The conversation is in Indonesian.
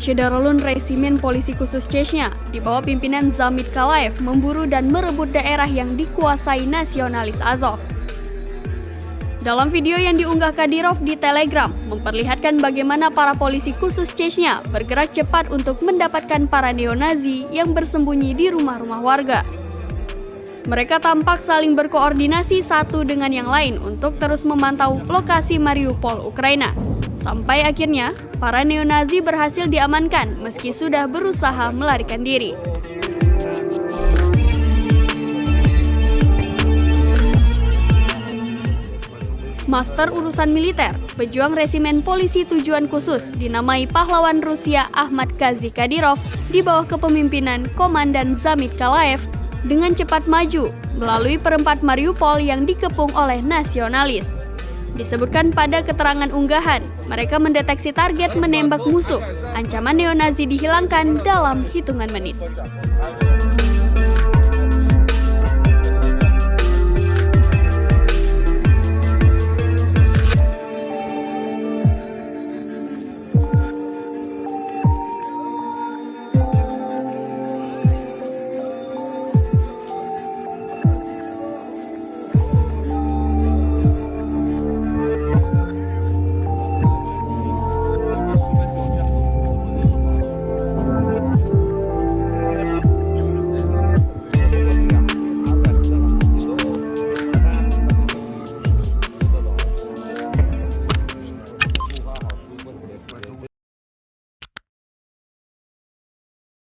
Chedorolun Resimen Polisi Khusus Chechnya di bawah pimpinan Zamit Kalaev memburu dan merebut daerah yang dikuasai nasionalis Azov. Dalam video yang diunggah Kadyrov di Telegram, memperlihatkan bagaimana para polisi khusus Chechnya bergerak cepat untuk mendapatkan para neonazi yang bersembunyi di rumah-rumah warga. Mereka tampak saling berkoordinasi satu dengan yang lain untuk terus memantau lokasi Mariupol, Ukraina. Sampai akhirnya, para neonazi berhasil diamankan meski sudah berusaha melarikan diri. Master urusan militer, pejuang resimen polisi tujuan khusus dinamai pahlawan Rusia Ahmad Kazi Kadyrov di bawah kepemimpinan Komandan Zamit Kalaev dengan cepat maju melalui perempat Mariupol yang dikepung oleh nasionalis. Disebutkan pada keterangan unggahan, mereka mendeteksi target menembak musuh. Ancaman neonazi dihilangkan dalam hitungan menit.